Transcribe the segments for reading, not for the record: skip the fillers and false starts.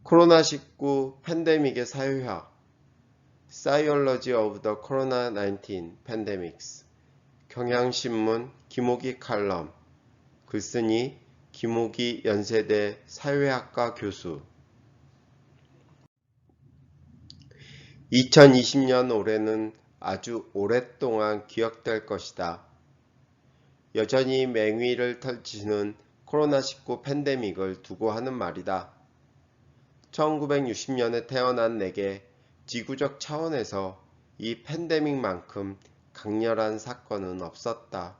코로나19 팬데믹의 사회화, Psychology of the Corona-19 Pandemics, 경향신문 김호기 칼럼, 글쓴이 김호기 연세대 사회학과 교수. 2020년 올해는 아주 오랫동안 기억될 것이다. 여전히 맹위를 펼치는 코로나19 팬데믹을 두고 하는 말이다. 1960년에 태어난 내게 지구적 차원에서 이 팬데믹만큼 강렬한 사건은 없었다.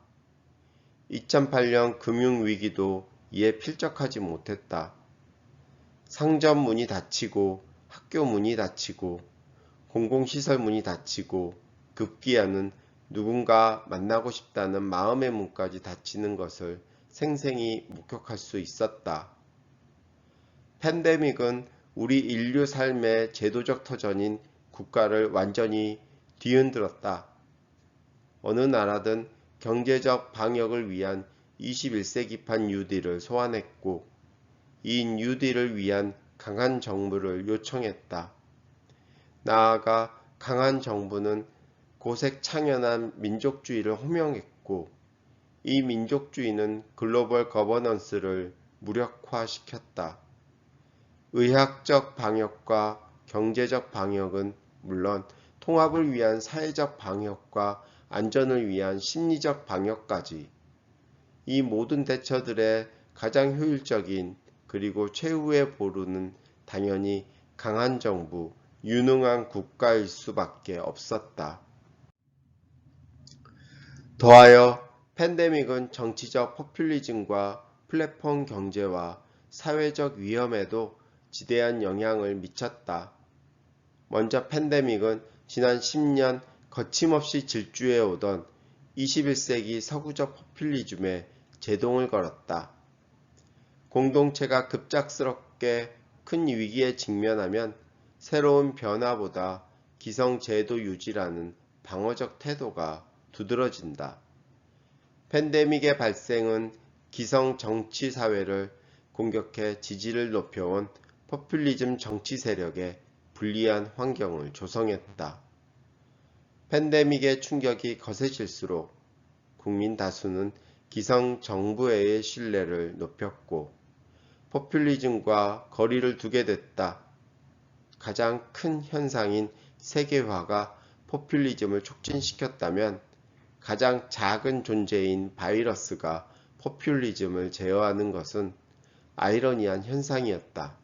2008년 금융위기도 이에 필적하지 못했다. 상점 문이 닫히고 학교 문이 닫히고 공공시설 문이 닫히고 급기야는 누군가 만나고 싶다는 마음의 문까지 닫히는 것을 생생히 목격할 수 있었다. 팬데믹은 우리 인류 삶의 제도적 터전인 국가를 완전히 뒤흔들었다. 어느 나라든 경제적 방역을 위한 21세기판 뉴딜을 소환했고 이 뉴딜을 위한 강한 정부를 요청했다. 나아가 강한 정부는 고색창연한 민족주의를 호명했고 이 민족주의는 글로벌 거버넌스를 무력화시켰다. 의학적 방역과 경제적 방역은 물론 통합을 위한 사회적 방역과 안전을 위한 심리적 방역까지 이 모든 대처들의 가장 효율적인 그리고 최후의 보루는 당연히 강한 정부, 유능한 국가일 수밖에 없었다. 더하여 팬데믹은 정치적 포퓰리즘과 플랫폼 경제와 사회적 위험에도 지대한 영향을 미쳤다. 먼저 팬데믹은 지난 10년 거침없이 질주해오던 21세기 서구적 포퓰리즘에 제동을 걸었다. 공동체가 급작스럽게 큰 위기에 직면하면 새로운 변화보다 기성제도 유지라는 방어적 태도가 두드러진다. 팬데믹의 발생은 기성 정치 사회를 공격해 지지를 높여온 포퓰리즘 정치 세력에 불리한 환경을 조성했다. 팬데믹의 충격이 거세질수록 국민 다수는 기성 정부의 신뢰를 높였고 포퓰리즘과 거리를 두게 됐다. 가장 큰 현상인 세계화가 포퓰리즘을 촉진시켰다면 가장 작은 존재인 바이러스가 포퓰리즘을 제어하는 것은 아이러니한 현상이었다.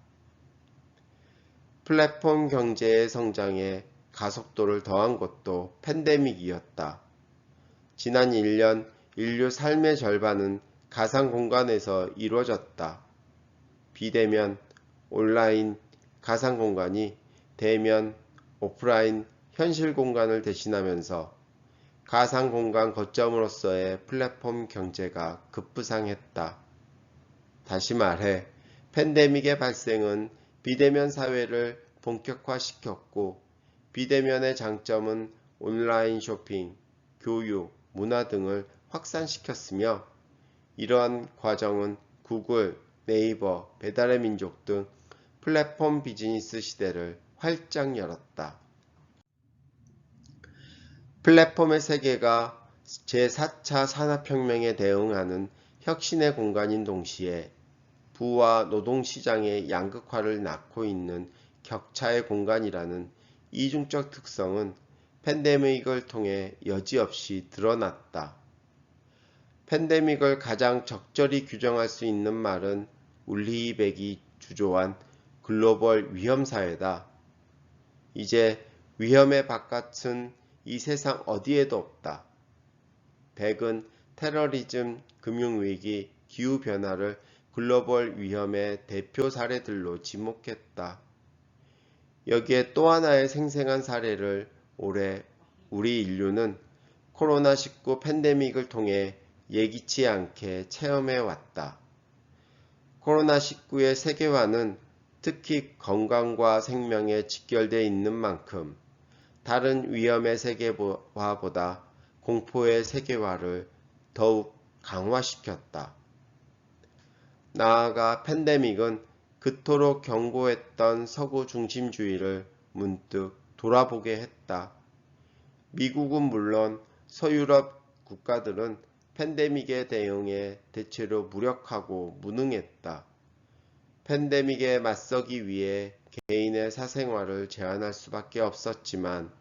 플랫폼 경제의 성장에 가속도를 더한 것도 팬데믹이었다. 지난 1년 인류 삶의 절반은 가상 공간에서 이루어졌다. 비대면, 온라인, 가상 공간이 대면, 오프라인, 현실 공간을 대신하면서 가상 공간 거점으로서의 플랫폼 경제가 급부상했다. 다시 말해 팬데믹의 발생은 비대면 사회를 본격화시켰고 비대면의 장점은 온라인 쇼핑, 교육, 문화 등을 확산시켰으며 이러한 과정은 구글, 네이버, 배달의 민족 등 플랫폼 비즈니스 시대를 활짝 열었다. 플랫폼의 세계가 제4차 산업혁명에 대응하는 혁신의 공간인 동시에 부와 노동시장의 양극화를 낳고 있는 격차의 공간이라는 이중적 특성은 팬데믹을 통해 여지없이 드러났다. 팬데믹을 가장 적절히 규정할 수 있는 말은 울리히백이 주조한 글로벌 위험사회다. 이제 위험의 바깥은 이 세상 어디에도 없다. 백은 테러리즘, 금융위기, 기후변화를 글로벌 위험의 대표 사례들로 지목했다. 여기에 또 하나의 생생한 사례를 올해 우리 인류는 코로나19 팬데믹을 통해 예기치 않게 체험해 왔다. 코로나19의 세계화는 특히 건강과 생명에 직결되어 있는 만큼 다른 위험의 세계화보다 공포의 세계화를 더욱 강화시켰다. 나아가 팬데믹은 그토록 경고했던 서구 중심주의를 문득 돌아보게 했다. 미국은 물론 서유럽 국가들은 팬데믹에 대응해 대체로 무력하고 무능했다. 팬데믹에 맞서기 위해 개인의 사생활을 제한할 수밖에 없었지만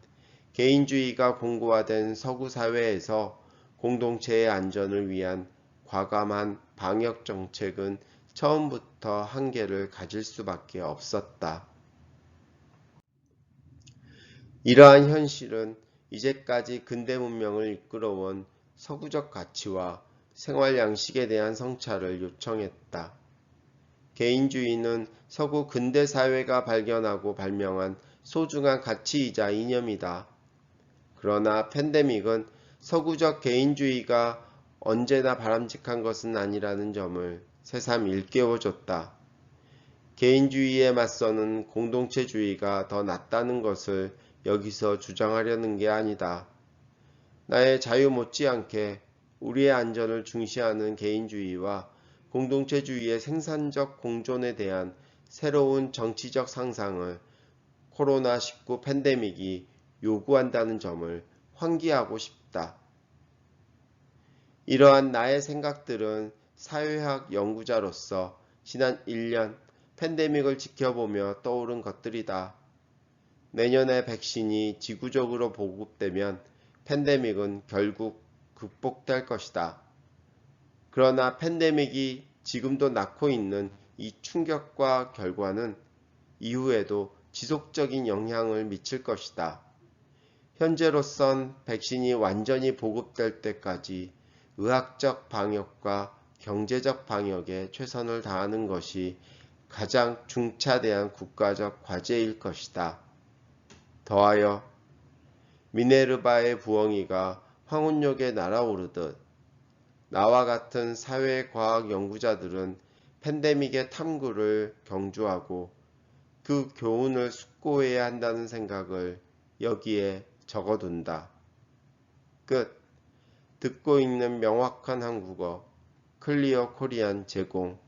개인주의가 공고화된 서구 사회에서 공동체의 안전을 위한 과감한 방역 정책은 처음부터 한계를 가질 수밖에 없었다. 이러한 현실은 이제까지 근대 문명을 이끌어온 서구적 가치와 생활 양식에 대한 성찰을 요청했다. 개인주의는 서구 근대 사회가 발견하고 발명한 소중한 가치이자 이념이다. 그러나 팬데믹은 서구적 개인주의가 언제나 바람직한 것은 아니라는 점을 새삼 일깨워줬다. 개인주의에 맞서는 공동체주의가 더 낫다는 것을 여기서 주장하려는 게 아니다. 나의 자유 못지않게 우리의 안전을 중시하는 개인주의와 공동체주의의 생산적 공존에 대한 새로운 정치적 상상을 코로나19 팬데믹이 요구한다는 점을 환기하고 싶다. 이러한 나의 생각들은 사회학 연구자로서 지난 1년 팬데믹을 지켜보며 떠오른 것들이다. 내년에 백신이 지구적으로 보급되면 팬데믹은 결국 극복될 것이다. 그러나 팬데믹이 지금도 낳고 있는 이 충격과 결과는 이후에도 지속적인 영향을 미칠 것이다. 현재로선 백신이 완전히 보급될 때까지 의학적 방역과 경제적 방역에 최선을 다하는 것이 가장 중차대한 국가적 과제일 것이다. 더하여 미네르바의 부엉이가 황혼역에 날아오르듯 나와 같은 사회과학 연구자들은 팬데믹의 탐구를 경주하고 그 교훈을 숙고해야 한다는 생각을 여기에 적어둔다. 끝. 듣고 읽는 명확한 한국어 클리어 코리안 제공